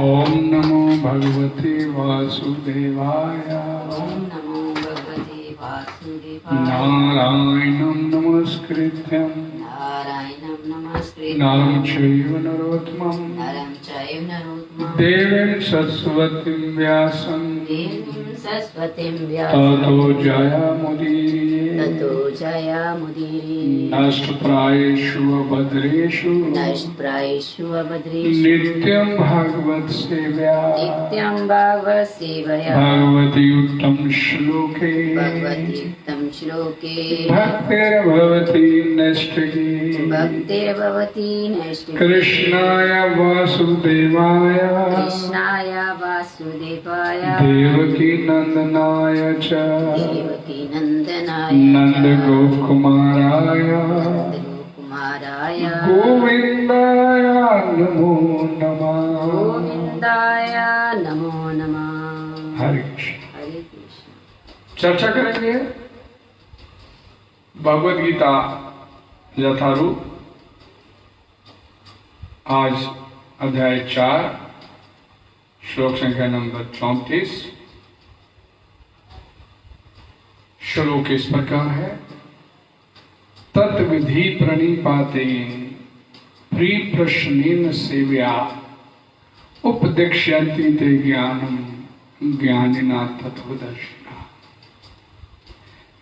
ओम नमो भगवते वासुदेवाय। ओम नमो भगवते वासुदेवाय। नारायणं नमस्कृत्यं नारायणं नमस्कृत्यं नरं चैव नरोत्तमं नरं चैव नरोत्तमं देवीं सरस्वतीं व्यासं देवीं सरस्वतीं व्यासं ततो जयमुदीरये। ततो जयमुदीरये। नष्टप्रायेषु अभद्रेषु नष्टप्रायेषु अभद्रेषु नित्यं भागवत सेव्या। नित्यं भागवत सेवया भगवति उत्तम श्लोके भगवति उत्तम श्लोके भक्तिर्भवति नष्टके। भक्तिर्भवति नैष्ठिकी। कृष्णाय वासुदेवाय कृष्णाय वासुदेवाय देवकी नंदनाय च देवकी नंदनाय नंदगोपकुमाराय कुमाराय गोविन्दाय नमो नमः। गोविंदाय नमो नमः। हरे कृष्ण। हरे कृष्ण। चर्चा करेंगे भगवद गीता यथारूप। आज अध्याय 4 श्लोक संख्या नंबर 34। श्लोक इस प्रकार है। तत्विधि प्रणिपाते प्री प्रश्नेन सेव्या उपदेक्ष्यन्ति ते ज्ञानम ज्ञानिना तत्वदर्शिना।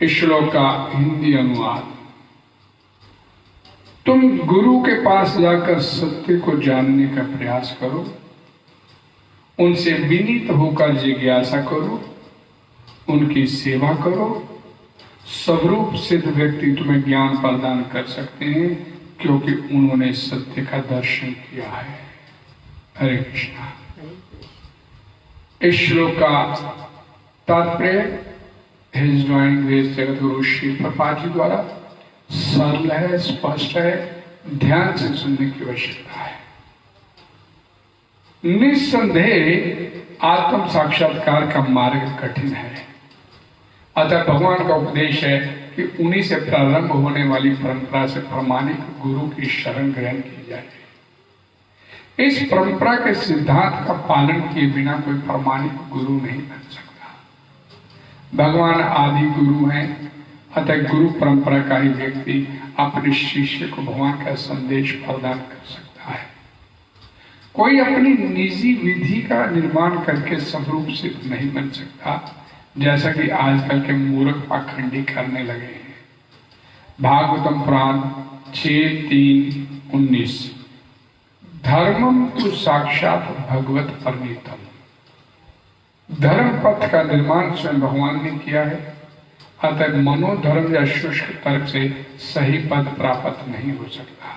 इस श्लोक का हिंदी अनुवाद। तुम गुरु के पास जाकर सत्य को जानने का प्रयास करो, उनसे विनीत होकर जिज्ञासा करो, उनकी सेवा करो। स्वरूप सिद्ध व्यक्ति तुम्हें ज्ञान प्रदान कर सकते हैं, क्योंकि उन्होंने सत्य का दर्शन किया है। हरे कृष्णा। इस श्लोक का तात्पर्य his drawing grace Jagat Guru Shri Prabhupada ji द्वारा सरल है, स्पष्ट है, ध्यान से सुनने की आवश्यकता है। निस्संदेह आत्म साक्षात्कार का मार्ग कठिन है, अतः भगवान का उपदेश है कि उन्हीं से प्रारंभ होने वाली परंपरा से प्रामाणिक गुरु की शरण ग्रहण की जाए। इस परंपरा के सिद्धांत का पालन किए बिना कोई प्रामाणिक गुरु नहीं बन सकता। भगवान आदि गुरु हैं, अतः गुरु परंपरा का ही व्यक्ति अपने शिष्य को भगवान का संदेश प्रदान कर सकता है। कोई अपनी निजी विधि का निर्माण करके स्वरूप सिद्ध नहीं बन सकता, जैसा कि आजकल के मूर्ख पाखंडी करने लगे हैं। भागवतम पुराण 6:3-19। धर्मम तो साक्षात भगवत परिणीतम। धर्म पथ का निर्माण स्वयं भगवान ने किया है, अतः मनोधर्म या शुष्क तर्क से सही पद प्राप्त नहीं हो सकता।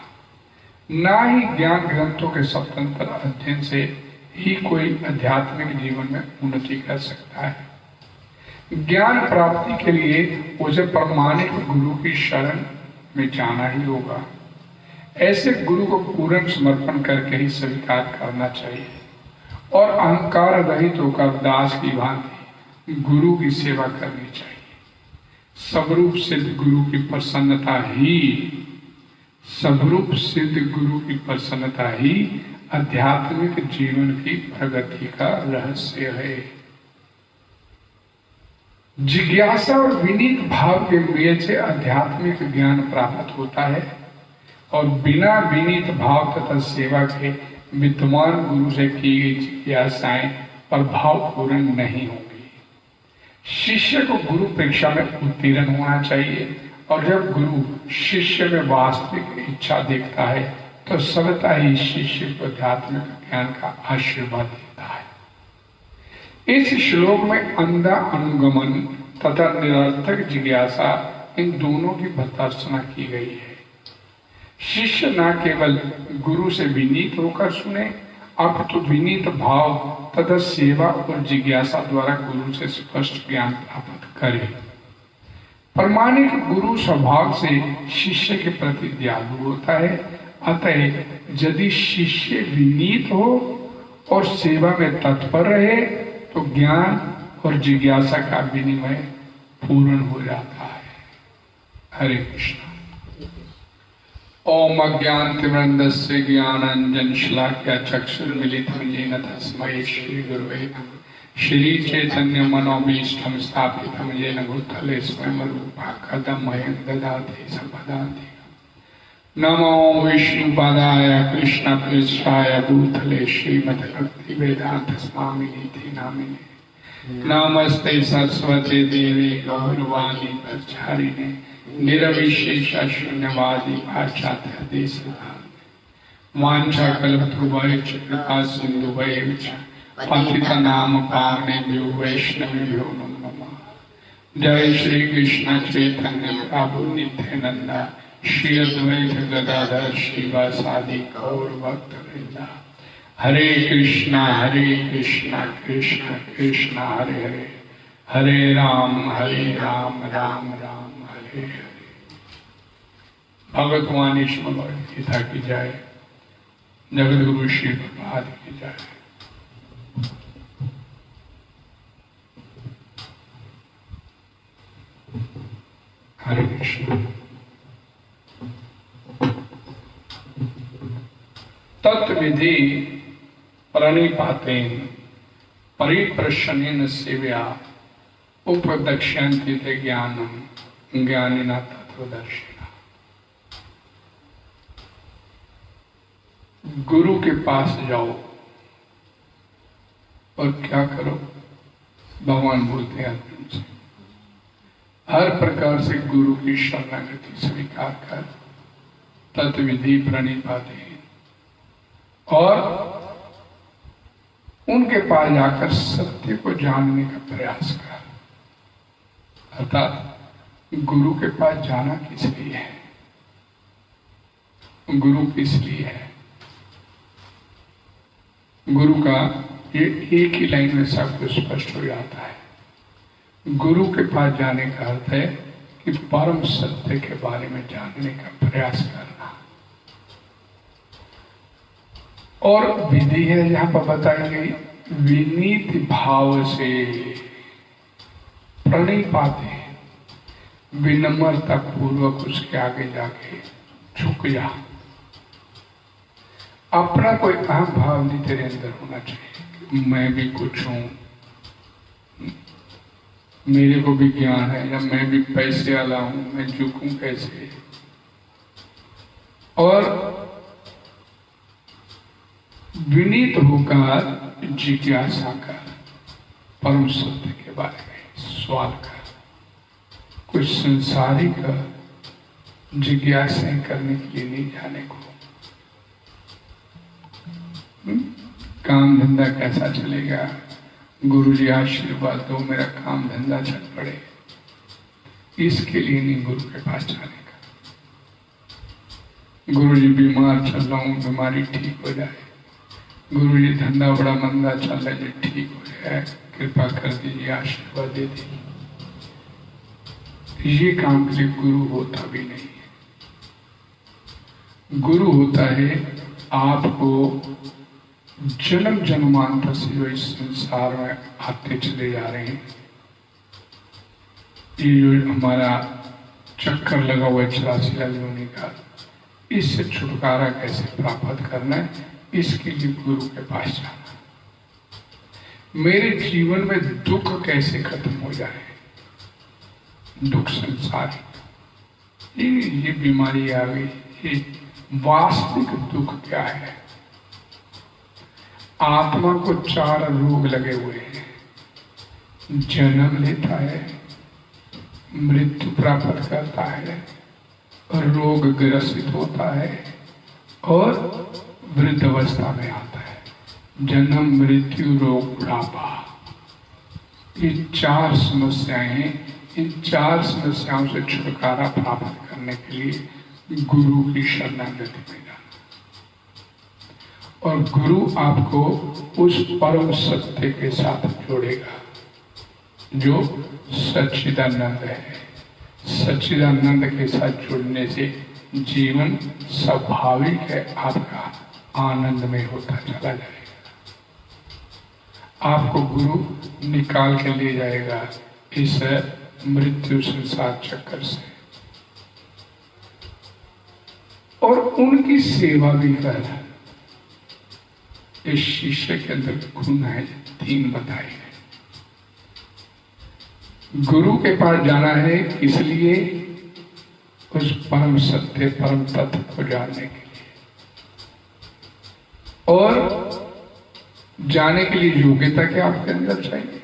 ना ही ज्ञान ग्रंथों के स्वतंत्र अध्ययन से ही कोई आध्यात्मिक जीवन में उन्नति कर सकता है। ज्ञान प्राप्ति के लिए उसे प्रामाणिक गुरु की शरण में जाना ही होगा। ऐसे गुरु को पूर्ण समर्पण करके ही स्वीकार करना चाहिए और अहंकार रहित होकर दास की भांति गुरु की सेवा करनी चाहिए। स्वरूप सिद्ध गुरु की प्रसन्नता ही आध्यात्मिक जीवन की प्रगति का रहस्य है। जिज्ञासा और विनीत भाव के मेल से आध्यात्मिक ज्ञान प्राप्त होता है, और बिना विनीत भाव तथा सेवा के विद्वान गुरु से की गई जिज्ञासाएं प्रभावपूर्ण नहीं होंगी। शिष्य को गुरु परीक्षा में उत्तीर्ण होना चाहिए, और जब गुरु शिष्य में वास्तविक इच्छा देखता है तो स्वतः ही शिष्य को आध्यात्मिक ज्ञान का आशीर्वाद देता है। इस श्लोक में अंधा अनुगमन तथा निरर्थक जिज्ञासा, इन दोनों की भर्त्सना की गई है। शिष्य न केवल गुरु से विनीत होकर सुने, अपितु विनीत भाव तथा सेवा और जिज्ञासा द्वारा गुरु से स्पष्ट ज्ञान प्राप्त करे। प्रामाणिक गुरु स्वभाव से शिष्य के प्रति दयालु होता है, अतः यदि शिष्य विनीत हो और सेवा में तत्पर रहे तो ज्ञान और जिज्ञासा का विनिमय पूर्ण हो जाता है। हरे कृष्ण। ओम अज्ञानतिमिरन्दस्य ज्ञानाञ्जनशलाकया चक्षुर्मिलितं येन तस्मै श्रीगुरवे नमः। श्रीचैतन्यमनोभीष्टं स्थापितं येन भूतले स्वयं रूपः कदा मह्यं ददाति सम्पदाति। नमो विष्णुपादाय कृष्णपृष्ठाय भूतले श्रीमद्भक्तिवेदान्त स्वामिनिति नामिने। नमस्ते सरस्वती देवी गौरवाणी प्रचारिणे निरविशेष शून्यवादी पाश्चात्य देशधारिणे। वाञ्छाकल्पतरुभ्यश्च कृपा सिन्धुभ्यश्च पतितनाम पावनेभ्यो वैष्णवेभ्यो नमो नमः। जय श्री कृष्ण चैतन्य प्रभु नित्यानंद श्री अद्वैत गदाधर श्रीवासादि गौर भक्तवृंद। हरे कृष्णा कृष्ण कृष्ण हरे हरे, हरे राम राम राम हरे हरे। भगवत ईश्वर गीता की जय, जगत गुरु श्री प्रभुपाद की जय। हरे कृष्ण। तत्विधि प्रणिपातेन परिप्रश्नेन सेवया उपदक्ष्यन्ते ते ज्ञानम ज्ञानिना तत्वदर्शिना। गुरु के पास जाओ और क्या करो, भगवान बोलते हैं अर्जुन से, हर प्रकार से गुरु की शरणागति स्वीकार कर, तत्विधि प्रणिपाते, और उनके पास जाकर सत्य को जानने का प्रयास कर। अर्थात गुरु के पास जाना किस लिए है, गुरु किस लिए है। गुरु का ये एक ही लाइन में सब कुछ स्पष्ट हो जाता है। गुरु के पास जाने का अर्थ है कि परम सत्य के बारे में जानने का प्रयास करना। और विधि है जहां पर बताई गई, विनीत भाव से प्रणिपाते, विनम्रता पूर्वक उसके आगे जाके झुक जा। अपना कोई अहम भाव नहीं तेरे अंदर होना चाहिए, मैं भी कुछ हूं, मेरे को भी ज्ञान है, या मैं भी पैसे वाला हूं, मैं झुकूं कैसे। और विनीत होकर जिज्ञासा कर, परम सत्य के बारे में सवाल कर। कुछ संसारिक जिज्ञासाएं करने के लिए नहीं जाने को। काम धंधा कैसा चलेगा, गुरु जी आशीर्वाद दो मेरा काम धंधा चल पड़े, इसके लिए नहीं गुरु के पास जाने का। गुरु जी बीमार चल रहा हूं, बीमारी ठीक हो जाए, गुरु जी धंधा बड़ा मंदा चल रहा है, ठीक हो जाए, कृपा कर दीजिए, आशीर्वाद दे दीजिए। ये काम के लिए गुरु होता भी नहीं है। गुरु होता है आपको जन्म जन्मांतर से जो इस संसार में आते चले जा रहे हैं, ये जो हमारा चक्कर लगा हुआ है 84 योनि का, इससे छुटकारा कैसे प्राप्त करना है, इसके लिए गुरु के पास जाना। मेरे जीवन में दुख कैसे खत्म हो जाए, दुख संसारिक, ये बीमारी आ गई, ये वास्तविक दुख क्या है। आत्मा को 4 रोग लगे हुए हैं, जन्म लेता है, मृत्यु प्राप्त करता है, रोग ग्रसित होता है और वृद्ध अवस्था में आता है। जन्म मृत्यु रोग बुढ़ापा, ये 4 समस्याएं हैं। इन 4 समस्याओं से छुटकारा प्राप्त करने के लिए गुरु की शरणागति में जाना। और गुरु आपको उस परम सत्य के साथ जोड़ेगा जो सच्चिदानंद है। सच्चिदानंद के साथ जुड़ने से जीवन स्वाभाविक है, आपका आनंदमय होता चला जाएगा। आपको गुरु निकाल के ले जाएगा इस मृत्यु संसार चक्कर से। और उनकी सेवा भी कर। इस शिष्य के अंदर गुण है 3 बताए गए। गुरु के पास जाना है इसलिए उस परम सत्य परम तत्व को जानने के लिए, और जाने के लिए योग्यता क्या आपके अंदर चाहिए?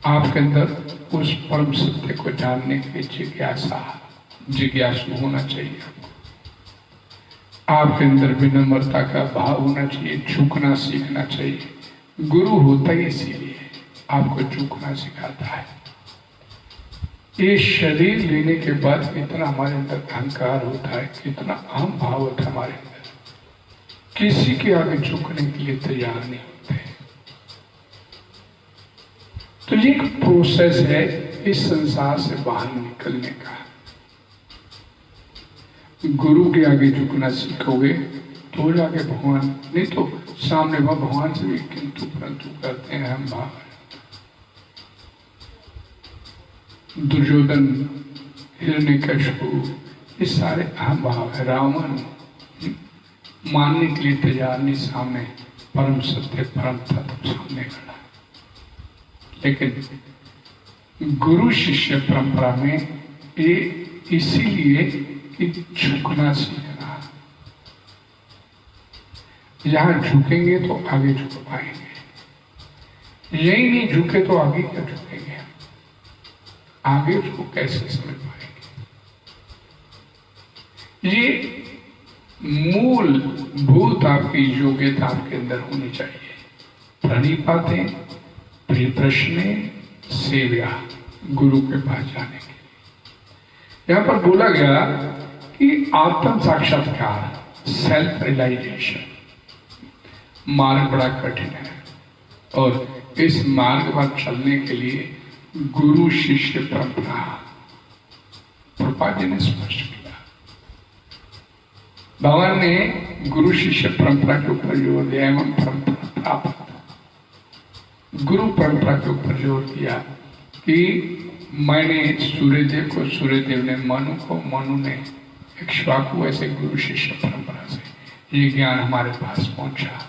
आपके अंदर उस परम सत्य को जानने की जिज्ञासु होना चाहिए। आपके अंदर विनम्रता का भाव होना चाहिए, झुकना सीखना चाहिए। गुरु होता ही इसीलिए आपको झुकना सिखाता है। ये शरीर लेने के बाद कितना हमारे अंदर अहंकार होता है, कितना अहम भाव होता है हमारे अंदर, किसी के आगे झुकने के लिए तैयार नहीं होते। तो ये एक प्रोसेस है इस संसार से बाहर निकलने का। गुरु के आगे झुकना सीखोगे तो जाके भगवान, नहीं तो सामने भगवान से भी किंतु परंतु करते हैं हम भाव। दुर्योधन, हिरण्यकशिपु, ये सारे अहम भाव है। रावण मानने के लिए तैयार नहीं, सामने परम सत्य परम तत्व सामने खड़ा। लेकिन गुरु शिष्य परंपरा में ये इसीलिए कि झुकना सीखना। यहां झुकेंगे तो आगे झुक पाएंगे, यही नहीं झुके तो आगे क्या झुकेंगे? आगे उसको कैसे समझ पाएंगे? ये मूल भूत आपकी योग्यता आपके अंदर होनी चाहिए। प्रणिपाते, परिप्रश्ने, सेव्या, गुरु के पास जाने के लिए। यहां पर बोला गया कि आत्म साक्षात्कार, सेल्फ रियलाइजेशन मार्ग बड़ा कठिन है, और इस मार्ग पर चलने के लिए गुरु शिष्य परंपरा प्रभुपाद जी ने स्पष्ट किया। भगवान ने गुरु शिष्य परंपरा के ऊपर जोर दिया एवं परंपरा प्राप्त, गुरु परंपरा के ऊपर जोर दिया कि मैंने सूर्यदेव को, सूर्यदेव ने मनु को, मनु ने इक्ष्वाकु, ऐसे गुरु शिष्य परंपरा से ये ज्ञान हमारे पास पहुंचा।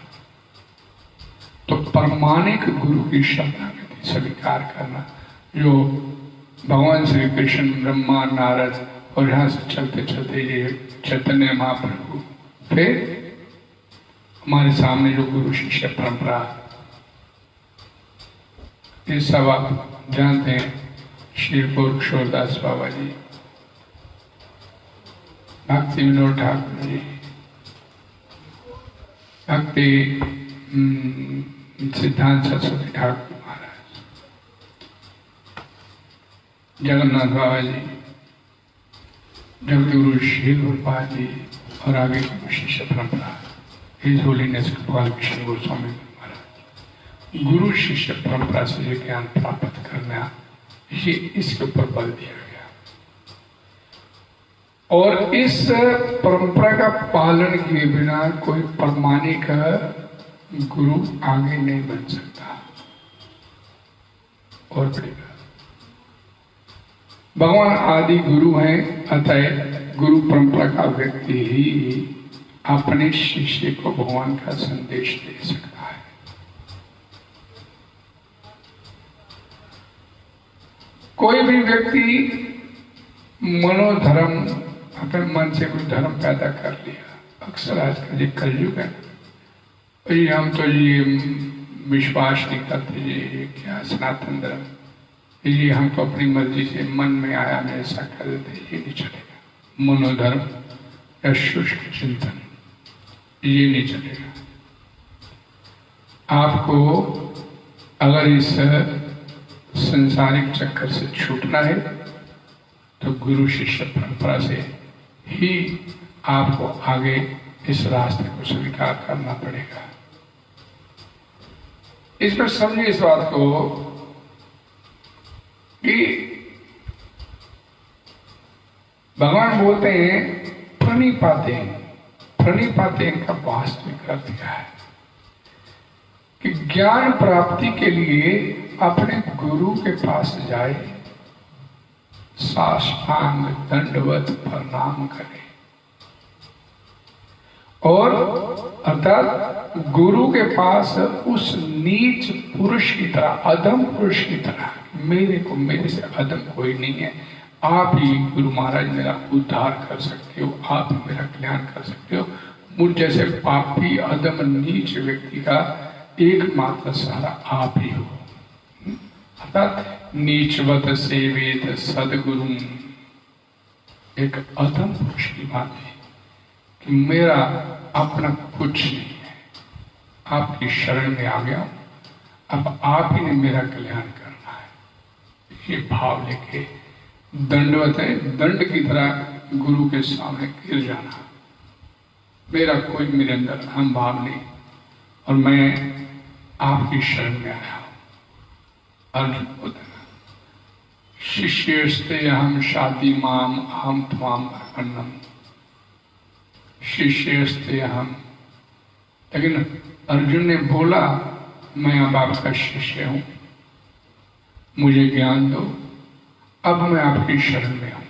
तो परमाणिक गुरु की शरणागति स्वीकार करना, जो भगवान श्री कृष्ण, ब्रह्मा, नारद और यहां से चलते चलते ये चैतन्य महाप्रभु, फिर हमारे सामने जो गुरु शिष्य परंपरा, ये सब आप जानते हैं। श्री किशोरदास बाबा जी, भक्ति विनोद ठाकुर जी, भक्ति सिद्धांत सरस्वती ठाकुर महाराज, जगन्नाथ बाबा जी, जगतगुरु श्री गुरुपाद जी, और आगे की शिष्य परंपरा हिज होलीनेस गोपाल कृष्ण गोस्वामी महाराज। गुरु शिष्य परंपरा से ये ज्ञान प्राप्त करना, ये इसके ऊपर बल दिया गया। और इस परंपरा का पालन किए बिना कोई प्रामाणिक गुरु आगे नहीं बन सकता। और बढ़ेगा, भगवान आदि गुरु हैं, अतः गुरु परंपरा का व्यक्ति ही अपने शिष्य को भगवान का संदेश दे सकता है। कोई भी व्यक्ति मनोधर्म, अपने मन से कोई धर्म पैदा कर लिया, अक्सर आजकल ये कलयुग है, ये हम तो ये विश्वास नहीं करते, ये क्या सनातन धर्म, ये हम तो अपनी मर्जी से मन में आया मैं ऐसा कर देते, ये नहीं चलेगा। मनोधर्म या शुष्क चिंतन, ये नहीं चलेगा। आपको अगर इस संसारिक चक्कर से छूटना है तो गुरु शिष्य परंपरा से ही आपको आगे इस रास्ते को स्वीकार करना पड़ेगा। इसमें समझिए इस बात को कि भगवान बोलते हैं प्रणिपाते, प्रणिपाते का वास्तविक अर्थ क्या है कि ज्ञान प्राप्ति के लिए अपने गुरु के पास जाए, साष्टांग दंडवत प्रणाम करे। और अर्थात गुरु के पास उस नीच पुरुष की तरह, अधम पुरुष की तरह, मेरे से अधम कोई नहीं है, आप ही गुरु महाराज मेरा उद्धार कर सकते हो, आप ही मेरा कल्याण कर सकते हो। मुझ जैसे पापी अधम नीच व्यक्ति का एकमात्र सहारा आप ही हो। अर्थात नीचवत सेवेत सदगुरु, एक अधम पुरुष की बात है कि मेरा अपना कुछ नहीं है, आपकी शरण में आ गया, अब आप ही ने मेरा कल्याण करना है। ये भाव लेके दंडवत है, दंड की तरह गुरु के सामने गिर जाना। मेरा कोई मेरे अंदर अहम भाव नहीं और मैं आपकी शरण में आया हूं। अर्जुन बोलते शिष्यस्ते अहम शादी माम अहम त्वाम अर्पणम, शिष्यस्ते अहम। लेकिन अर्जुन ने बोला मैं अब आपका शिष्य हूं, मुझे ज्ञान दो, अब मैं आपकी शरण में हूं।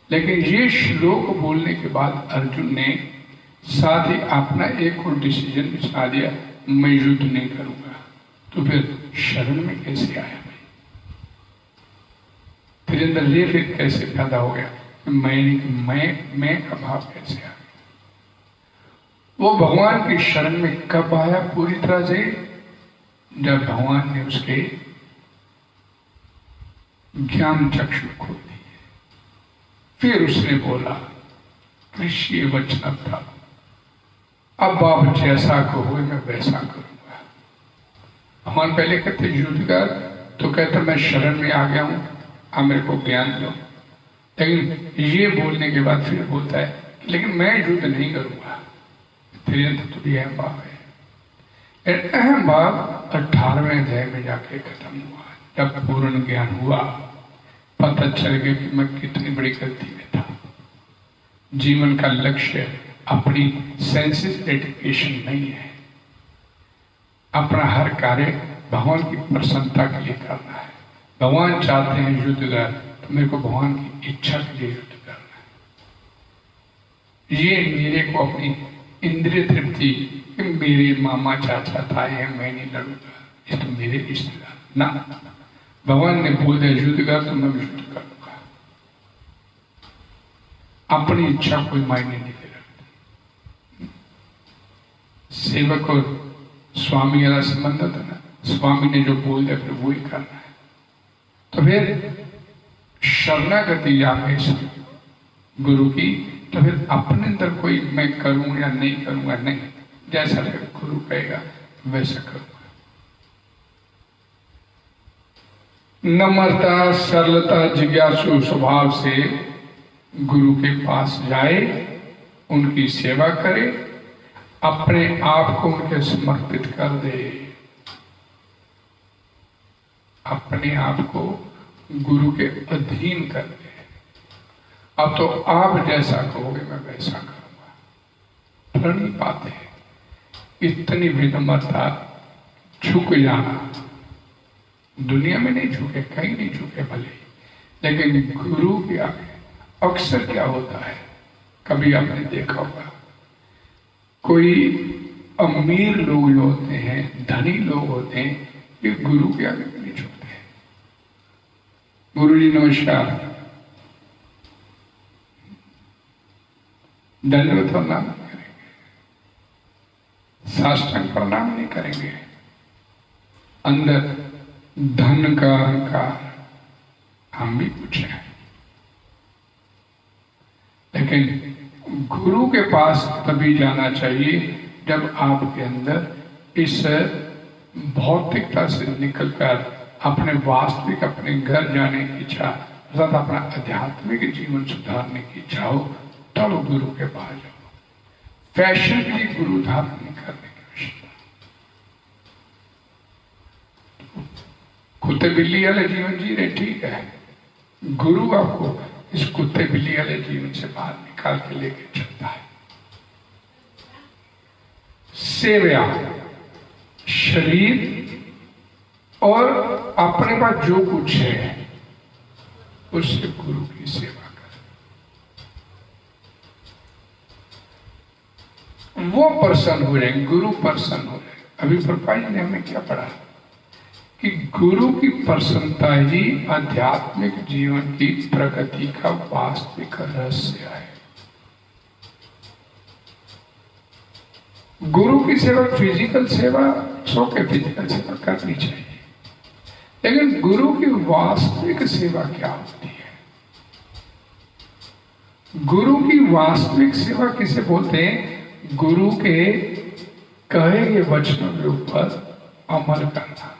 लेकिन ये श्लोक बोलने के बाद अर्जुन ने साथ ही अपना एक और डिसीजन भी सुना दिया, मैं युद्ध नहीं करूंगा। तो फिर शरण में कैसे आया भाई? तेरे अंदर ये फिर कैसे पैदा हो गया कि मैं का भाव कैसे आ गया? वो भगवान की शरण में कब आया पूरी तरह से? जब भगवान ने उसके ज्ञान चक्षु खोल दिए। फिर उसने बोला कृष्ण वचन था, अब आप जैसा कहोगे मैं वैसा करूंगा। भगवान पहले कहते युद्ध कर, तो कहते मैं शरण में आ गया हूं, आप मेरे को ज्ञान दो। लेकिन ये बोलने के बाद फिर बोलता है लेकिन मैं युद्ध नहीं करूंगा। तेरे अंदर तो भी अहम भाव है। अहम भाव 18वें अध्याय में जाके खत्म हुआ। जब पूर्ण ज्ञान हुआ, पता चल गया कि मैं कितनी बड़ी गलती में था। जीवन का लक्ष्य अपनी सेंसेस ग्रेटिफिकेशन नहीं है, अपना हर कार्य भगवान की प्रसन्नता के लिए करना है। भगवान चाहते हैं युद्ध कर, तो मेरे को भगवान की इच्छा के लिए युद्ध करना है। ये मेरे को अपनी इंद्रिय तृप्ति, मेरे मामा चाचा ताए हैं, मैं नहीं लड़ूंगा, ये तो मेरे रिश्तेदार ना। भगवान ने बोल दिया युद्ध कर, तो मैं युद्ध करूंगा। अपनी इच्छा कोई मायने नहीं दे रहा। सेवक और स्वामी वाला संबंध होता ना, स्वामी ने जो बोल दिया फिर वही करना है। तो फिर शरणागति आगे गुरु की, तो फिर अपने अंदर कोई मैं करूं या नहीं करूंगा नहीं, जैसा गुरु कहेगा वैसा करूंगा। नम्रता, सरलता, जिज्ञासु स्वभाव से गुरु के पास जाए, उनकी सेवा करे, अपने आप को उनके समर्पित कर दे, अपने आप को गुरु के अधीन कर दे। अब तो आप जैसा कहोगे मैं वैसा करूंगा। फल नहीं पाते, इतनी विनम्रता, झुक जाना। दुनिया में नहीं झुके, कहीं नहीं झुके भले, लेकिन गुरु के आगे अक्सर क्या होता है, कभी आपने देखा होगा, कोई अमीर लोग जो होते हैं, धनी लोग होते हैं, ये गुरु के आगे नहीं झुकते। गुरु जी नमस्कार, दंडवत प्रणाम नहीं करेंगे, साष्टांग प्रणाम नहीं करेंगे। अंदर धन का अहंकार, हम भी कुछ है। लेकिन गुरु के पास तभी जाना चाहिए जब आपके अंदर इस भौतिकता से निकलकर अपने वास्तविक, अपने घर जाने की इच्छा, अर्थात अपना आध्यात्मिक जीवन सुधारने की इच्छा हो, तब गुरु के पास जाओ। फैशन के लिए गुरु धारण नहीं करने की आवश्यकता। कुत्ते बिल्ली वाले जीवन जी रहे, ठीक है, गुरु आपको इस कुत्ते बिल्ली वाले जीवन से बाहर निकाल के लेके चलता है। सेवा, शरीर और अपने पास जो कुछ है उससे गुरु की सेवा कर। वो प्रसन्न हो जाए, गुरु प्रसन्न हो जाए। अभी प्रभुपाद जी ने हमें क्या पढ़ा कि गुरु की प्रसन्नता ही आध्यात्मिक जीवन की प्रगति का वास्तविक रहस्य है। गुरु की सेवा, फिजिकल सेवा, सो के फिजिकल सेवा करनी चाहिए, लेकिन गुरु की वास्तविक सेवा क्या होती है? गुरु की वास्तविक सेवा किसे बोलते हैं? गुरु के कहे गए वचनों के ऊपर अमल करना।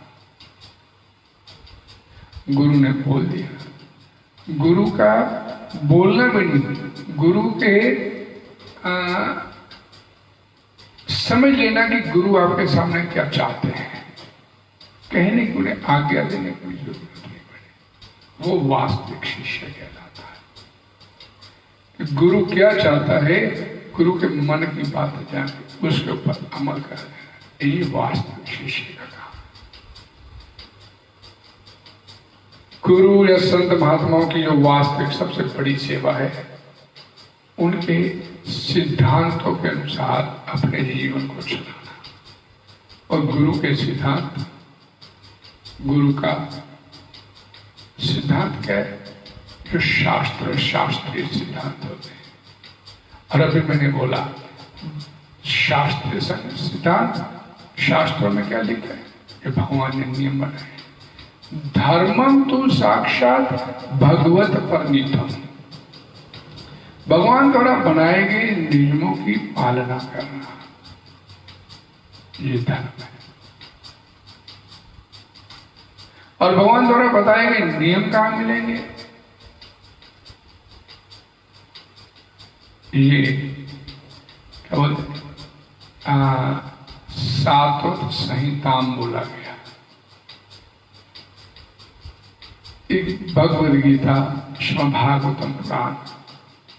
गुरु ने बोल दिया, गुरु का बोलना भी नहीं, गुरु के समझ लेना कि गुरु आपके सामने क्या चाहते हैं, कहने की उन्हें आज्ञा देने की जरूरत नहीं पड़े। वो वास्तविक शिष्य कहलाता है। कि गुरु क्या चाहता है, गुरु के मन की बात जान उसके ऊपर अमल कर देना, ये वास्तविक शिष्य का काम। गुरु या संत महात्माओं की जो वास्तविक सबसे बड़ी सेवा है, उनके सिद्धांतों के अनुसार अपने जीवन को चलाना। और गुरु के सिद्धांत, गुरु का सिद्धांत क्या है? जो शास्त्रीय सिद्धांत होते हैं। और अभी मैंने बोला शास्त्रीय सिद्धांत, शास्त्रों में क्या लिखा है? कि भगवान ने नियम बनाए, धर्मम तो साक्षात भगवत परिणीतम, भगवान द्वारा बनाए गए नियमों की पालना करना, ये धर्म है। और भगवान द्वारा बताए गए नियम कहां मिलेंगे? ये क्या बोलते सात्वत संहिताम बोला गया। एक भगवद गीता, श्रीमद् भागवतम पुराण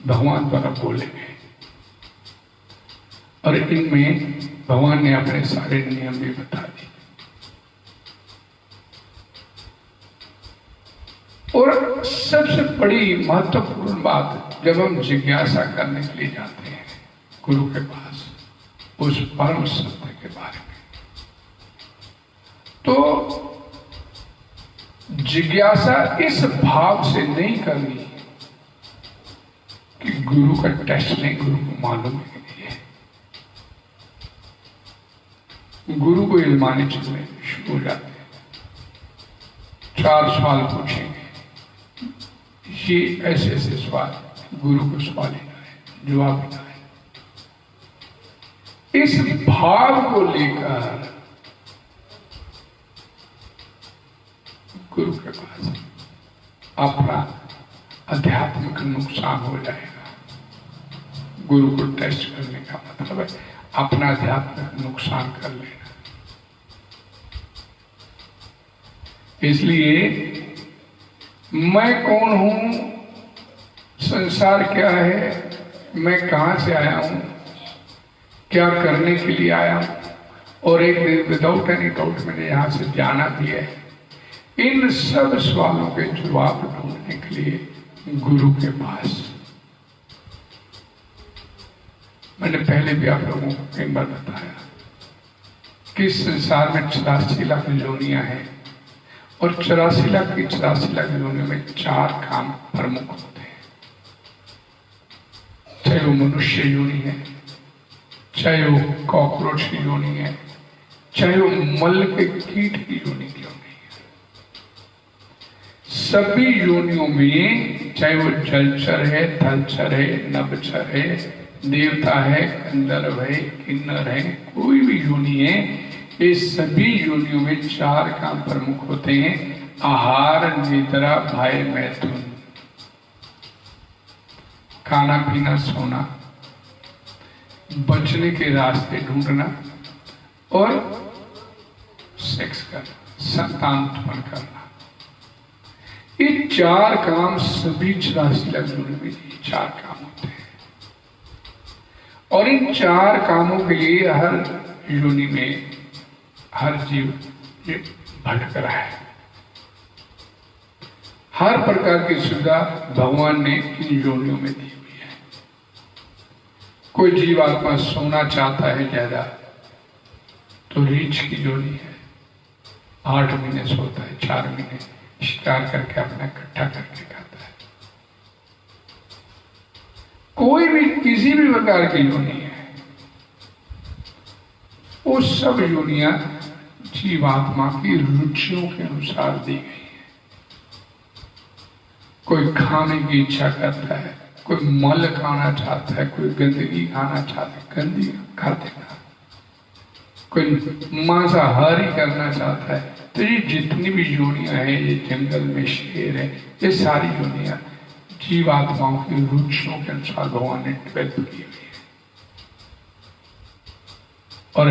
भगवान द्वारा बोले गए, और इनमें भगवान ने अपने सारे नियम भी बता दिए। और सबसे बड़ी महत्वपूर्ण बात, जब हम जिज्ञासा करने के लिए जाते हैं गुरु के पास उस परम सत्य के बारे में, तो जिज्ञासा इस भाव से नहीं करनी कि गुरु का टेस्ट नहीं, गुरु को मालूम है कि ये गुरु को इल्माने चलने शुरू हो जाते हैं। 4 सवाल पूछेंगे, ये ऐसे ऐसे सवाल, गुरु को सवाल ही ना है, जवाब ही ना है। इस भाव को लेकर गुरु के पास अपना आध्यात्मिक नुकसान हो जाएगा। गुरु को टेस्ट करने का मतलब है अपना आध्यात्मिक नुकसान कर लेना। इसलिए मैं कौन हूं, संसार क्या है, मैं कहां से आया हूं, क्या करने के लिए आया हूं, और एक विदाउट एनी डाउट मैंने यहां से जाना भी है। इन सब सवालों के जवाब ढूंढने के लिए गुरु के पास, मैंने पहले भी आप लोगों को कई बार बताया कि संसार में 84 लाख योनियां हैं, और 84 लाख की 84 लाख योनियों में 4 काम प्रमुख होते हैं। चाहे वो मनुष्य योनि है, चाहे वो कॉकरोच की योनि है, चाहे वो मल के कीट की योनि क्यों नहीं है। सभी योनियों में, चाहे वो जलचर है, थलचर है, नभचर है, देवता है, गंधर्व है, किन्नर है, कोई भी योनि है, ये सभी योनियों में 4 काम प्रमुख होते हैं। आहार, निद्रा, भय, मैथुन। खाना पीना, सोना, बचने के रास्ते ढूंढना, और सेक्स करना, संतान उत्पन्न करना। ये 4 काम सभी 84 लाख योनि में 4 काम होते हैं। और इन 4 कामों के लिए हर योनि में हर जीव भटक रहा है। हर प्रकार की सुविधा भगवान ने इन योनियों में दी हुई है। कोई जीवात्मा सोना चाहता है ज्यादा तो रीछ की जोड़ी है, 8 महीने सोता है, 4 महीने शिकार करके अपना इकट्ठा करके खाता है। कोई भी किसी भी प्रकार की योनि है, वो सब योनियां जीवात्मा की रुचियों के अनुसार दी गई है। कोई खाने की इच्छा करता है, कोई मल खाना चाहता है, कोई गंदगी खाना चाहता है, गंदगी खा देगा, कोई मांसाहारी करना चाहता है। तो ये जितनी भी योनियां हैं, ये जंगल में शेर है, ये सारी योनियां जीवात्माओं की रुचियों के अनुसार भगवान ने डेवलप की हुई है। और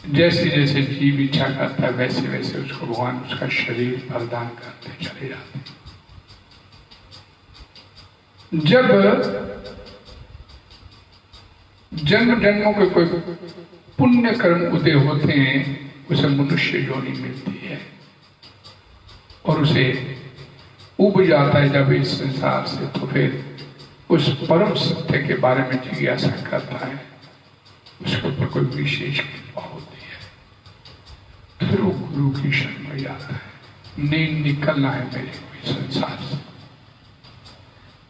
जैसे जैसे जीव इच्छा करता है वैसे वैसे उसको भगवान उसका शरीर प्रदान करते चले जाते हैं। जब जन्म जन्मों के कोई पुण्य कर्म उदय होते हैं, उसे मनुष्य योनि मिलती है और उसे उब जाता है जब इस संसार से, तो फिर उस परम सत्य के बारे में जिज्ञासा करता है, उसके ऊपर कोई विशेष कृपा होती है, फिर वो गुरु की शरण में जाता है। नहीं निकलना है मेरे को संसार से,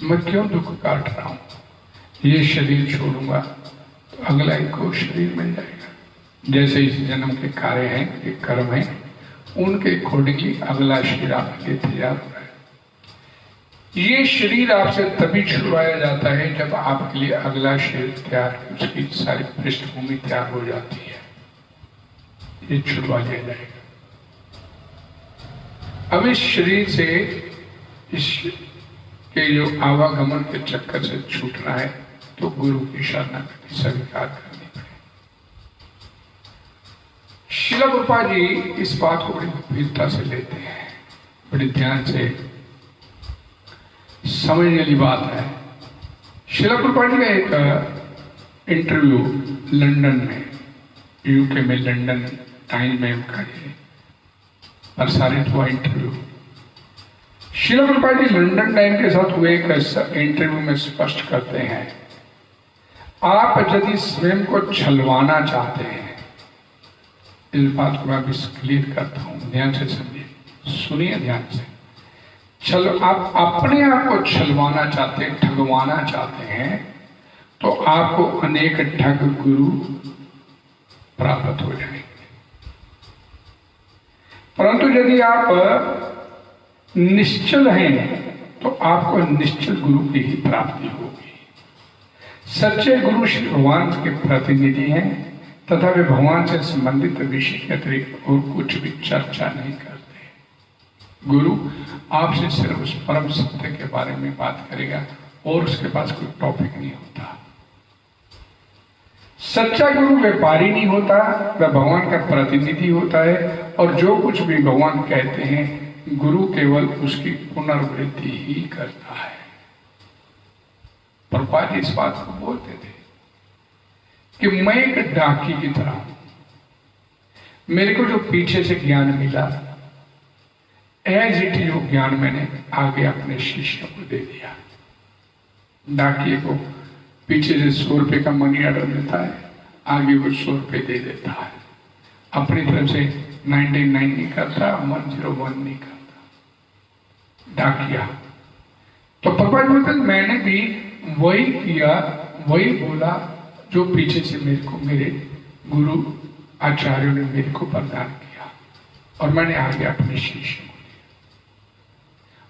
मैं क्यों दुख काट रहा हूं, ये शरीर छोड़ूंगा तो अगला एक को शरीर मिल जाएगा। जैसे इस जन्म के कार्य हैं, के कर्म हैं, उनके अकॉर्डिंगली अगला शरीर आपके लिए तैयार हो रहा है। ये शरीर आपसे तभी छुड़वाया जाता है जब आपके लिए अगला शरीर तैयार, उसकी सारी पृष्ठभूमि तैयार हो जाती है, ये छुड़वा लिया जाएगा। अब इस शरीर से इस के जो आवागमन के चक्कर से छूटना है तो गुरु की शरणागति स्वीकार करनी पड़ेगी। श्रील प्रभुपाद जी इस बात को बड़ी गंभीरता से लेते हैं, बड़ी ध्यान से समझने वाली बात है। श्रील प्रभुपाद जी का एक इंटरव्यू लंदन में, यूके में लंदन टाइम में उनका प्रसारित हुआ interview. Srila Prabhupada ji London time के साथ हुए एक इंटरव्यू में स्पष्ट करते हैं, आप यदि स्वयं को छलवाना चाहते हैं, इस बात को मैं अभी क्लियर करता हूं, ध्यान से समझिए, सुनिए ध्यान से। आप अपने आप को छलवाना चाहते हैं, ठगवाना चाहते हैं, तो आपको अनेक ठग गुरु प्राप्त हो जाएंगे। परंतु यदि आप निश्चल हैं तो आपको निश्चल गुरु की ही प्राप्ति होगी। सच्चे गुरु श्री भगवान के प्रतिनिधि हैं तथा वे भगवान से संबंधित विषय के अतिरिक्त और कुछ भी चर्चा नहीं करते। गुरु आपसे सिर्फ उस परम सत्य के बारे में बात करेगा और उसके पास कोई टॉपिक नहीं होता। सच्चा गुरु व्यापारी नहीं होता, वह भगवान का प्रतिनिधि होता है, और जो कुछ भी भगवान कहते हैं गुरु केवल उसकी पुनर्वृत्ति ही करता है। प्रभुपाद जी इस बात को बोलते थे कि मैं एक डाकी की तरह हूं, मेरे को जो पीछे से ज्ञान मिला एज इट इज वो ज्ञान मैंने आगे अपने शिष्यों को दे दिया। डाकिए को पीछे से 100 रुपए का मनी ऑर्डर मिलता है, आगे वो 100 रुपए दे देता है, अपनी तरफ से 99 नहीं करता, 101 नहीं करता। डाकिया तो प्रभुपाद बोलते मैंने भी वही किया, वही बोला जो पीछे से मेरे को मेरे गुरु आचार्यों ने मेरे को प्रदान किया, और मैंने आगे अपने शिष्यों को दिया।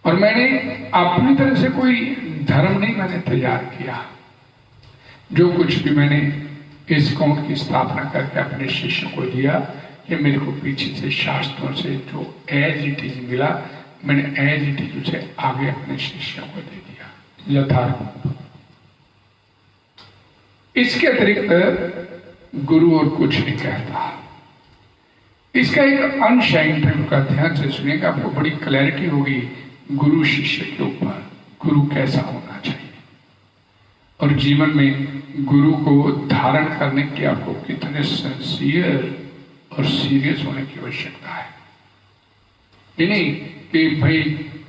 और मैंने अपनी तरफ से कोई धर्म नहीं मैंने तैयार किया, जो कुछ भी मैंने इस कौन की स्थापना करके अपने शिष्यों को दिया, ये मेरे को पीछे से शास्त्रों से जो एज इट इज मिला, मैंने एज इट इज उसे आगे अपने शिष्यों को दे दिया यथार्थ। इसके अतिरिक्त गुरु और कुछ नहीं कहता। इसका एक अंश है इंटरव्यू का, ध्यान से सुनिएगा, आपको बड़ी क्लैरिटी होगी गुरु शिष्य के ऊपर, गुरु कैसा होना चाहिए और जीवन में गुरु को धारण करने की आपको कितने सिंसियर और सीरियस होने की आवश्यकता है। ये नहीं कि भाई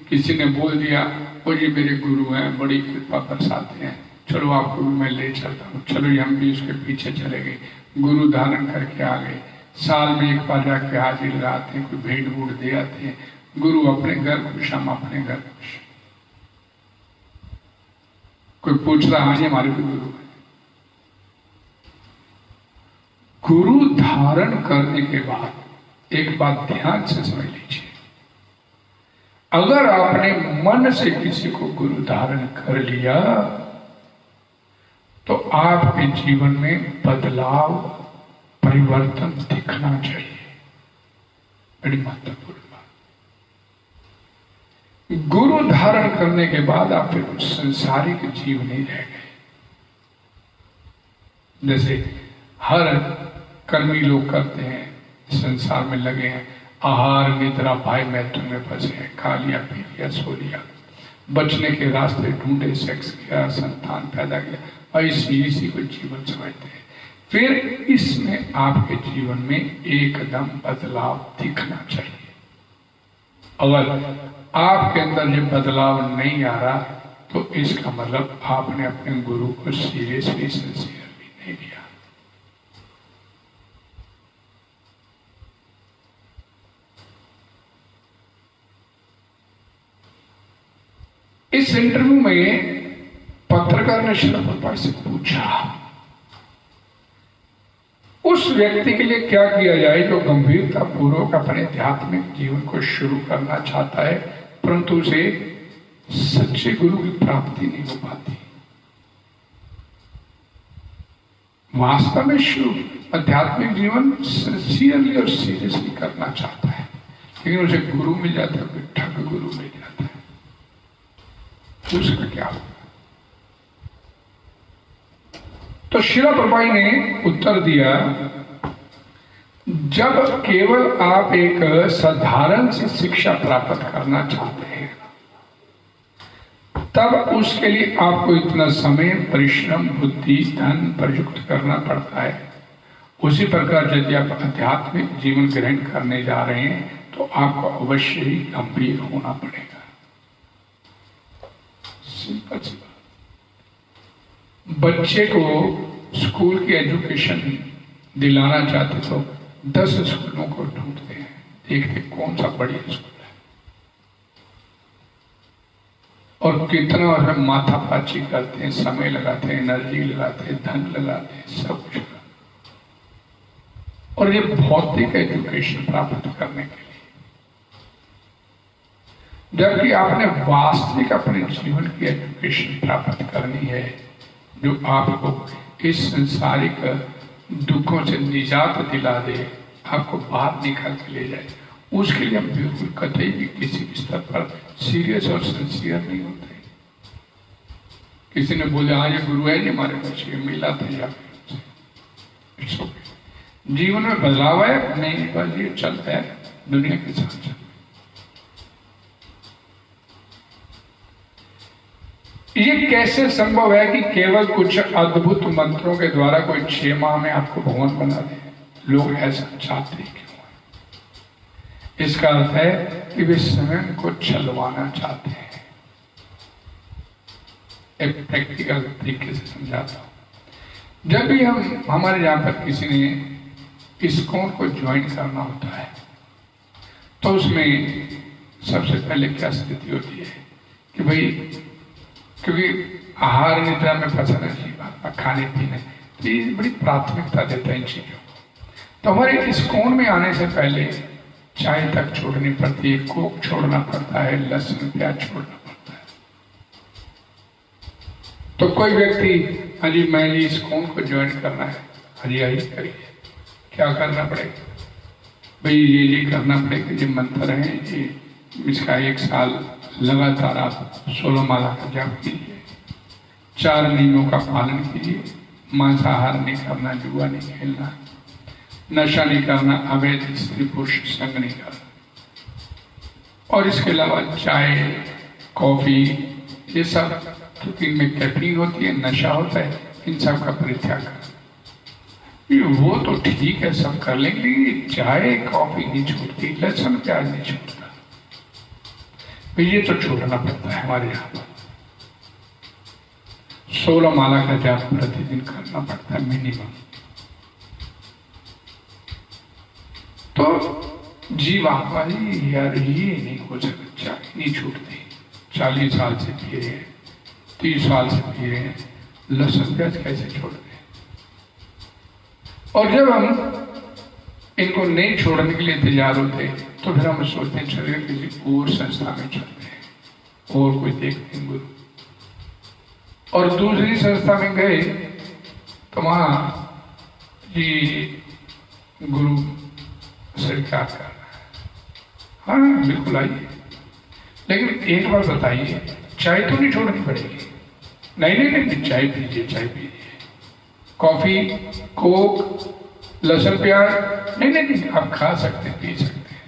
किसी ने बोल दिया वो जी मेरे गुरु हैं, बड़ी कृपा बरसाते हैं, चलो आपको भी मैं ले चलता हूँ, चलो हम भी उसके पीछे चले गए, गुरु धारण करके आ गए। साल में एक बार जाके हाजिर लगाते हैं, कोई भेंट बूट दे आते हैं। गुरु अपने घर खुश, हम अपने घर खुश। कोई पूछ रहा हाँ जी हमारे भी गुरु है। गुरु धारण करने के बाद एक बात ध्यान से समझ लीजिए, अगर आपने मन से किसी को गुरु धारण कर लिया तो आपके जीवन में बदलाव, परिवर्तन दिखना चाहिए। बड़ी महत्वपूर्ण बात। गुरु धारण करने के बाद आप फिर संसारिक जीव नहीं रह गए। जैसे हर कर्मी लोग करते हैं, संसार में लगे हैं, आहार निद्रा भय मैथुन में फंसे हैं, खा लिया पी लिया सो लिया, बचने के रास्ते ढूंढे, सेक्स किया, संतान पैदा किया, और इसी को जीवन समझते हैं। फिर इसमें आपके जीवन में एकदम बदलाव दिखना चाहिए। अगर आपके अंदर ये बदलाव नहीं आ रहा तो इसका मतलब आपने अपने गुरु को सीरियसली सिंसियरली नहीं लिया। इस इंटरव्यू में पत्रकार ने श्रील प्रभुपाद से पूछा, उस व्यक्ति के लिए क्या किया जाए जो गंभीरता पूर्वक अपने आध्यात्मिक जीवन को शुरू करना चाहता है परंतु उसे सच्चे गुरु की प्राप्ति नहीं हो पाती। वास्तव में शुरू आध्यात्मिक जीवन सिंसियरली और सीरियसली करना चाहता है, लेकिन उसे गुरु मिल जाता है, कोई ठग गुरु मिल जाता है, उसका क्या होगा? तो श्रील प्रभुपाद ने उत्तर दिया, जब केवल आप एक साधारण सी शिक्षा प्राप्त करना चाहते हैं तब उसके लिए आपको इतना समय, परिश्रम, बुद्धि, धन प्रयुक्त करना पड़ता है। उसी प्रकार यदि आप आध्यात्मिक जीवन ग्रहण करने जा रहे हैं तो आपको अवश्य ही गंभीर होना पड़ेगा। सिंपल सी बात। बच्चे को स्कूल की एजुकेशन दिलाना चाहते तो 10 स्कूलों को ढूंढते हैं, देखते कौन सा बढ़िया स्कूल है और कितना माथापाची करते हैं, समय लगाते हैं, एनर्जी लगाते हैं, धन लगाते हैं, सब कुछ। और ये भौतिक एजुकेशन प्राप्त करने के लिए, जबकि आपने वास्तविक अपने जीवन की एजुकेशन प्राप्त करनी है जो आपको इस संसारिक दुखों से निजात दिला दे, आपको बाहर निकाल के ले जाए। उसके लिए हम बिल्कुल कतई भी किसी भी स्तर पर सीरियस और सिंसियर नहीं होते। किसी ने बोले हाँ ये गुरु है, ये हमारे बच्चे मिला था या जीवन में बदलाव है नहीं, बस ये चलता है दुनिया के साथ चलता है। ये कैसे संभव है कि केवल कुछ अद्भुत मंत्रों के द्वारा कोई 6 माह में आपको भगवान बना दे? लोग ऐसा चाहते क्यों है? इसका अर्थ है कि वे स्वयं को छलवाना चाहते हैं। एक प्रैक्टिकल तरीके से समझाता हूं। जब भी हमारे यहाँ पर किसी ने इस्कॉन को ज्वाइन करना होता है तो उसमें सबसे पहले क्या स्थिति होती है कि भाई, क्योंकि आहार निद्रा में फंसना चाहिए, खाने पीने, तो ये बड़ी प्राथमिकता देता है इन चीजों को। तो हमारे इस्कॉन में आने से पहले चाय तक छोड़नी पड़ती है, कोक छोड़ना पड़ता है, लहसुन प्याज छोड़ना पड़ता है। तो कोई व्यक्ति अजी मैं इस्कॉन को ज्वाइन करना है, अजी आइए करिए, क्या करना पड़ेगा भाई? ये करना पड़ेगा, ये मंत्र है, ये इसका 1 साल लगातार आप 16 माला का जाप कीजिए, 4 नियमों का पालन कीजिए, मांसाहार नहीं करना, जुआ नहीं खेलना, नशा नहीं करना, अवैध स्त्री पुरुष संग नहीं करना, और इसके अलावा चाय, कॉफी, ये सब क्योंकि इनमें कैफीन होती है, नशा होता है, इन सब का परित्याग करना। वो तो ठीक है सब कर लेंगे, लेकिन चाय कॉफी नहीं छूटती, लहसुन प्याज नहीं छूटता, ये तो छोड़ना पड़ता है हमारे यहाँ पर। 16 माला का जाप प्रतिदिन करना पड़ता है मिनिमम। तो जीव आत्मा जी यार ये नहीं हो सकता, नहीं छूटती। 40 साल से पी रहे हैं, 30 साल से पी रहे हैं, लहसुन प्याज कैसे छोड़ दें? और जब हम इनको नहीं छोड़ने के लिए तैयार होते तो फिर हम सोचते हैं चले किसी और संस्था में चलते हैं और कोई देखते हैं गुरु। और दूसरी संस्था में गए तो वहां जी गुरु स्वीकार कर रहा है। हाँ बिल्कुल आइए, लेकिन एक बार बताइए चाय तो नहीं छोड़नी पड़ेगी? नहीं नहीं नहीं, चाय पीजिए, चाय पीजिए, कॉफी, कोक, लहसुन प्याज नहीं नहीं नहीं, आप खा सकते, पी सकते हैं।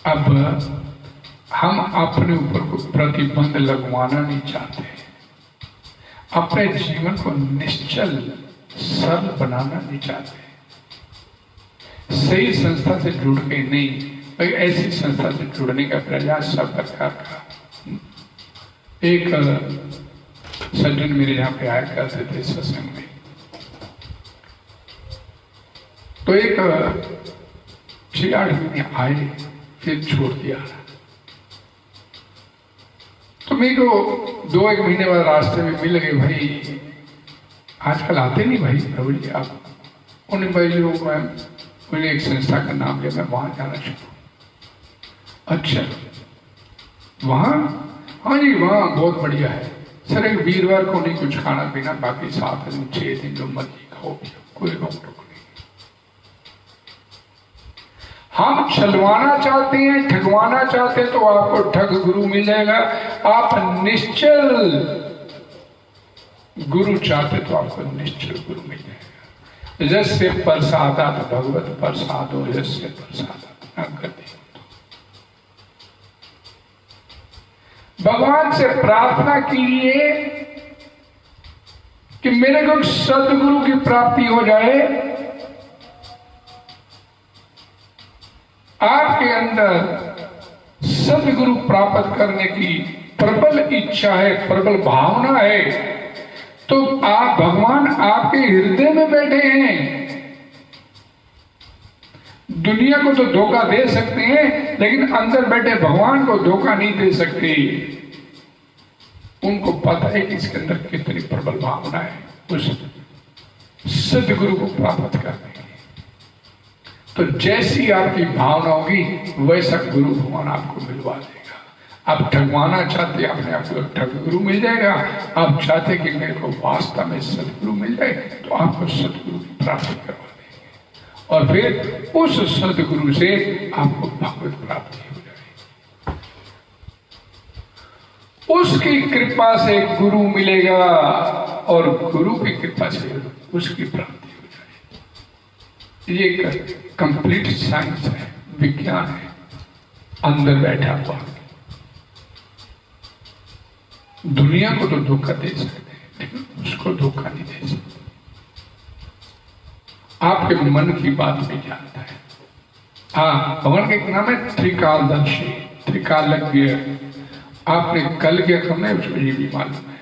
अब हम अपने ऊपर को प्रतिबंध लगवाना नहीं चाहते, अपने जीवन को निश्चल सरल बनाना नहीं चाहते। सही संस्था से जुड़ के नहीं, भाई ऐसी संस्था से जुड़ने का प्रयास सब प्रकार का। एक सज्जन मेरे यहाँ पे आया करते थे सत्संग में, तो एक 6-8 महीने आए फिर छोड़ दिया। तो मेरे को 2-1 महीने बाद रास्ते में मिल गए, भाई आजकल आते नहीं भाई प्रभु जी आप। उन्हें भाई लोग मैंने एक संस्था का नाम लिया, मैं वहां जाना चाहूँ। अच्छा वहां? हाँ जी वहां बहुत बढ़िया है सर, एक वीरवार को नहीं कुछ खाना पीना, बाकी 7 दिन 6 दिन जो मर्जी खाओ पियो, कोई रोक टोक नहीं। हम छलवाना चाहते हैं, ठगवाना चाहते हैं तो आपको ठग गुरु मिल जाएगा। आप निश्चल गुरु चाहते तो आपको निश्चल गुरु मिल जाएगा। जैसे प्रसादात भगवत प्रसादो, जैसे प्रसादात गति। भगवान से प्रार्थना कीजिए कि मेरे को सदगुरु की प्राप्ति हो जाए। आपके अंदर सदगुरु प्राप्त करने की प्रबल इच्छा है, प्रबल भावना है, तो आप भगवान आपके हृदय में बैठे हैं। दुनिया को तो धोखा दे सकते हैं, लेकिन अंदर बैठे भगवान को धोखा नहीं दे सकते। उनको पता है कि इसके अंदर कितनी प्रबल भावना है उस सदगुरु को प्राप्त करने की। तो जैसी आपकी भावना होगी वैसा गुरु भगवान आपको मिलवा देगा। आप ठगवाना चाहते, अपने आप को ठग गुरु मिल जाएगा। आप चाहते कि मेरे को वास्तव में सदगुरु मिल जाए, तो आपको सदगुरु की प्राप्ति करवा देंगे, और फिर उस सदगुरु से आपको भगवत प्राप्ति हो जाएगी। उसकी कृपा से गुरु मिलेगा और गुरु की कृपा से उसकी प्राप्ति हो जाएगी। ये एक कंप्लीट साइंस है, विज्ञान है, अंदर बैठा हुआ। दुनिया को तो धोखा दे सकते हैं, लेकिन उसको धोखा नहीं दे सकते। आपके मन की बात भी जानता है। हाँ, भगवान का एक नाम है त्रिकालदर्शी, त्रिकालज्ञ। आपने कल क्या करना है उसको ये भी मालूम है।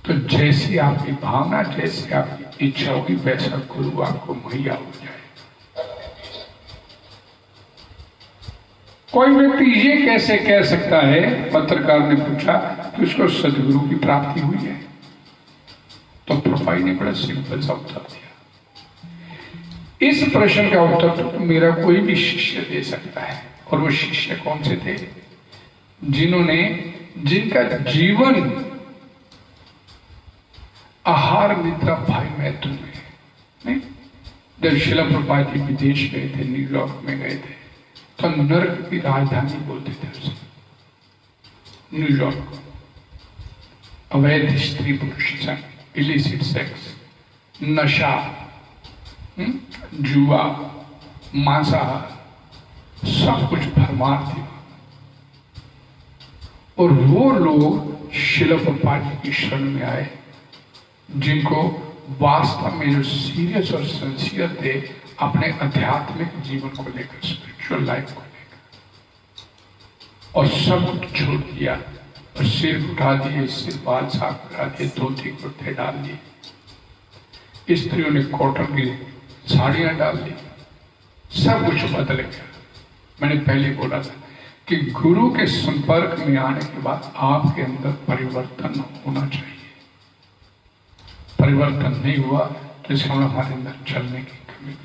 तो जैसी आपकी भावना, जैसी आपकी इच्छा होगी, वैसा गुरु आपको मुहैया हो जाए। कोई व्यक्ति ये कैसे कह सकता है, पत्रकार ने पूछा, कि उसको सदगुरु की प्राप्ति हुई है? तो प्रोफाइल ने बड़ा सिंपल सा उत्तर दिया। इस प्रश्न का उत्तर तो मेरा कोई भी शिष्य दे सकता है। और वो शिष्य कौन से थे? जिनका जीवन आहार निद्रा भाई मैथुन में नहीं। जब शिला प्रभुपाद जी विदेश गए थे, न्यूयॉर्क में गए थे, तो नर्क की राजधानी बोलते थे उसे, न्यूयॉर्क। अवैध स्त्री पुरुष संग, इलिसिट सेक्स, नशा, जुआ, मांसाहार, सब कुछ भरमार थी। और वो लोग शिला प्रभुपाद जी की शरण में आए, जिनको वास्तव में जो सीरियस और सिंसियर थे अपने आध्यात्मिक जीवन को लेकर, स्पिरिचुअल लाइफ को लेकर, और सब कुछ छोड़ दिया और सिर उठा दिए, सिर बाल साफ करा दिए, धोती कुर्ते डाल दिए, स्त्रियों ने कॉटन की साड़ियां डाल दी, सब कुछ बदल गया। मैंने पहले बोला था कि गुरु के संपर्क में आने के बाद आपके अंदर परिवर्तन होना चाहिए। परिवर्तन नहीं हुआ तो इसका मतलब हमारे अंदर चलने की कमी भी है।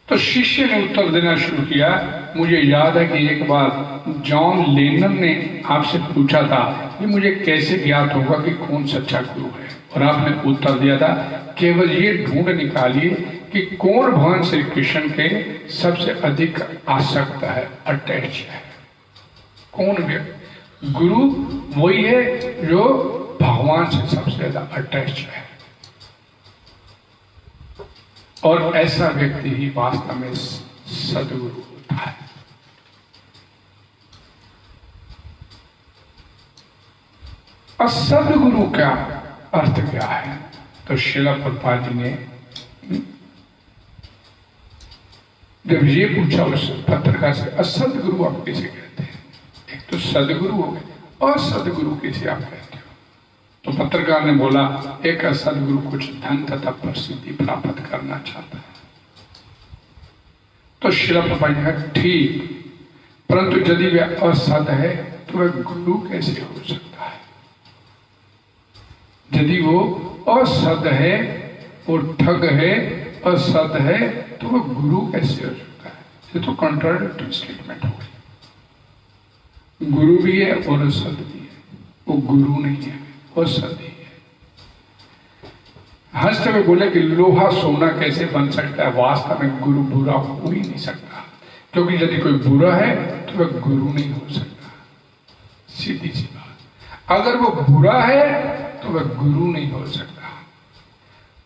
तो शिष्य ने उत्तर देना शुरू किया। मुझे याद है कि एक बार जॉन लेनन ने आपसे पूछा था कि मुझे कैसे ज्ञात होगा कि कौन सच्चा गुरु है, और आपने उत्तर दिया था केवल ये ढूंढ निकालिए कि कौन भगवान श्री कृष्ण के सबसे अधिक आसक्त है, अटैच है। कौन व्यक्ति? गुरु वही है जो भगवान से सबसे ज्यादा अटैच है, और ऐसा व्यक्ति ही वास्तव में सदगुरु होता है। और सदगुरु का अर्थ क्या है? तो श्रील प्रभुपाद जी ने जब ये पूछा उस पत्रकार से, असदगुरु आप किसे कहते हैं? एक तो सदगुरु हो गए, और सदगुरु किसे आप कहते हो? तो पत्रकार ने बोला, एक असदगुरु कुछ धन तथा प्रसिद्धि प्राप्त करना चाहता है। तो श्रील प्रभुपाद जी ने कहा ठीक, परंतु यदि वह असद है तो वह गुरु कैसे हो सकता है? यदि वो असद है, वो ठग है, असद है, तो वो गुरु कैसे हो सकता है? ये तो कॉन्ट्राडिक्टरी स्टेटमेंट हो गई। गुरु भी है और असद भी है, वो गुरु नहीं है, वो असद ही है। हंसते हुए बोले कि लोहा सोना कैसे बन सकता है? वास्तव में गुरु बुरा हो ही नहीं सकता, क्योंकि यदि कोई बुरा है तो वह गुरु नहीं हो सकता। सीधी सी बात। अगर वो बुरा है तो वह गुरु नहीं हो सकता,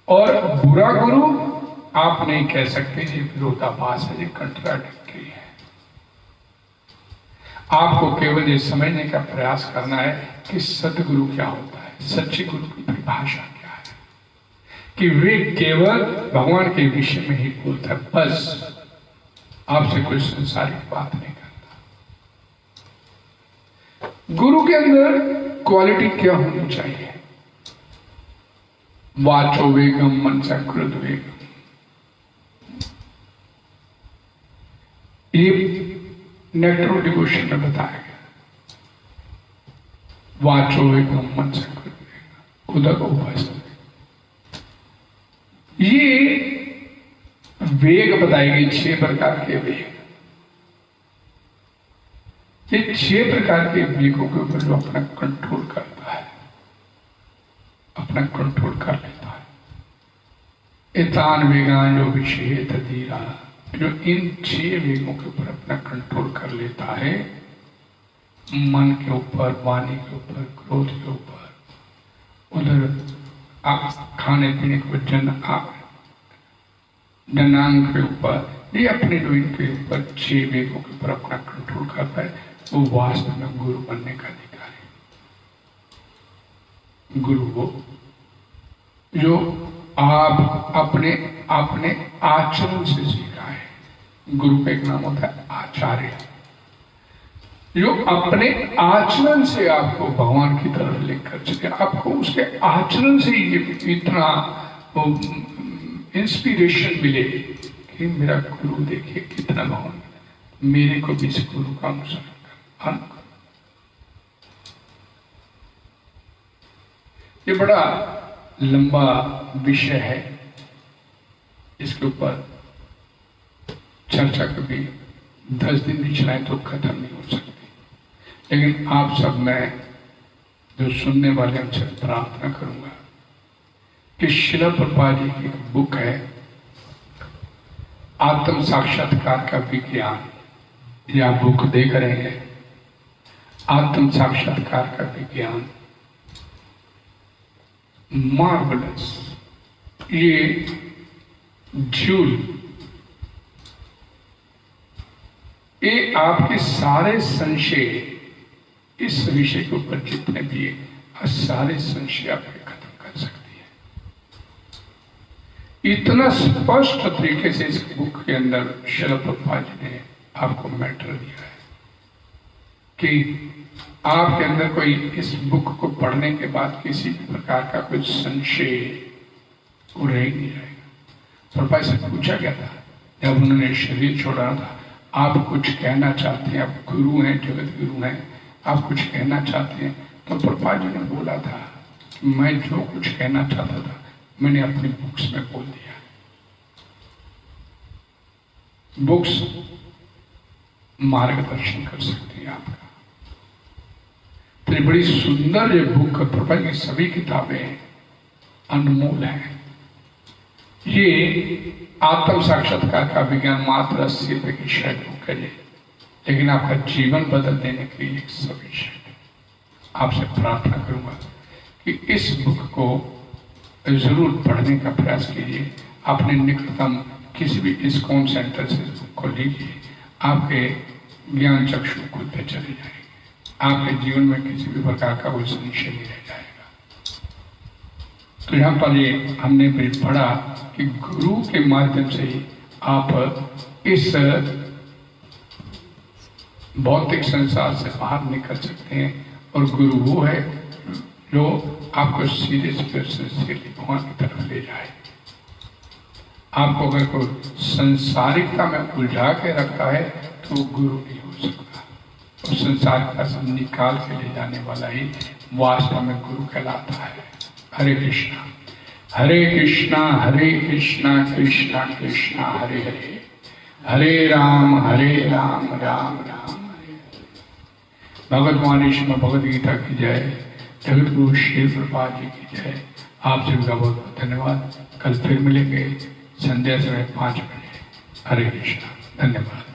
और बुरा गुरु आप नहीं कह सकते। ये विरोधाभास है, ये कंट्राडिक्टरी है। आपको केवल ये समझने का प्रयास करना है कि सदगुरु क्या होता है, सच्चे गुरु की परिभाषा क्या है, कि वे केवल भगवान के विषय में ही बोलता है, बस आपसे कोई संसारिक बात नहीं करता। गुरु के अंदर क्वालिटी क्या होनी चाहिए? वाचो वेगम मनसा क्रोध वेगम। ये नेक्टर ऑफ डिवोशन में बताया गया। वाचो वेगम मनसा क्रोध वेगम उदक उपासना। ये वेग बताई गई 6 प्रकार के वेग। ये 6 प्रकार के वेगों के ऊपर जो अपना कंट्रोल करता है, अपना कंट्रोल कर लेता है। एतान वेगान जो विषय धीरा, जो इन 6 वेगों के ऊपर अपना कंट्रोल कर लेता है, मन के ऊपर, वाणी के ऊपर, क्रोध के ऊपर, उधर खाने पीने के ऊपर, जनांग के ऊपर, ये अपने जो इनके ऊपर 6 वेगों के ऊपर अपना कंट्रोल करता है, वो वास्तव में गुरु बनने का अधिकारी है। गुरु वो जो आप अपने आचरण से सीखा है। गुरु का एक नाम होता है आचार्य, जो अपने आचरण से आपको भगवान की तरफ लेकर चले। आपको उसके आचरण से ये इतना इंस्पिरेशन मिले कि मेरा गुरु देखिए कितना भगवान, मेरे को भी इस गुरु का अनुसरण कर। ये बड़ा लंबा विषय है, इसके ऊपर चर्चा कभी 10 दिन भी चलाएं तो खत्म नहीं हो सकती। लेकिन आप सब, मैं जो सुनने वाले, हमसे प्रार्थना करूंगा कि श्रील प्रभुपाद जी की एक बुक है, आत्म साक्षात्कार का विज्ञान, या बुक देख रहे हैं, आत्म साक्षात्कार का विज्ञान, मार्वलस। ये जूल, ये आपके सारे संशय इस विषय के ऊपर जितने भी है, सारे संशय आपके खत्म कर सकती इतना स्पष्ट तरीके से इस बुक के अंदर श्रील प्रभुपाद जी ने आपको मैटर दिया है कि आपके अंदर कोई इस बुक को पढ़ने के बाद किसी भी प्रकार का कोई संशय वो रह नहीं जाएगा। प्रभुपाद से पूछा गया था जब उन्होंने शरीर छोड़ा था, आप कुछ कहना चाहते हैं, आप गुरु हैं, जगत गुरु हैं, आप कुछ कहना चाहते हैं? तो प्रभुपाद जी ने बोला था कि मैं जो कुछ कहना चाहता था मैंने अपनी बुक्स में बोल दिया। बुक्स मार्गदर्शन कर सकती है आपका। तो बड़ी सुंदर ये बुक प्रभुपाद की सभी किताबें अनमोल हैं। ये आत्म साक्षात्कार का विज्ञान मात्र 80 रुपए की शायद बुक है, लेकिन आपका जीवन बदल देने के लिए सभी शायद। आपसे प्रार्थना करूंगा कि इस बुक को जरूर पढ़ने का प्रयास कीजिए। अपने निकटतम किसी भी इस्कॉन सेंटर से इस बुक को लीजिए, आपके ज्ञान चक्षु खुलते चले जाएंगे। आपके जीवन में किसी भी प्रकार का कोई संशय नहीं रह जाएगा। तो यहाँ पर ये हमने भी पढ़ा कि गुरु के माध्यम से ही आप इस भौतिक संसार से बाहर निकल सकते हैं, और गुरु वो है जो आपको सीधे सीधे भगवान की तरफ ले जाए। आपको अगर कोई संसारिकता में उलझा के रखता है तो वो गुरु नहीं हो सकता। और संसारिकता से निकाल के ले जाने वाला ही वास्तव में गुरु कहलाता है। हरे कृष्णा कृष्णा कृष्णा कृष्णा हरे हरे, हरे राम राम राम हरे। भगवत श्रीमद् भगवद गीता की जय, जगत गुरु श्री प्रभुपाद जी की जय। आप सभी का बहुत बहुत धन्यवाद। कल फिर मिलेंगे संध्या समय 5 बजे। हरे कृष्णा, धन्यवाद।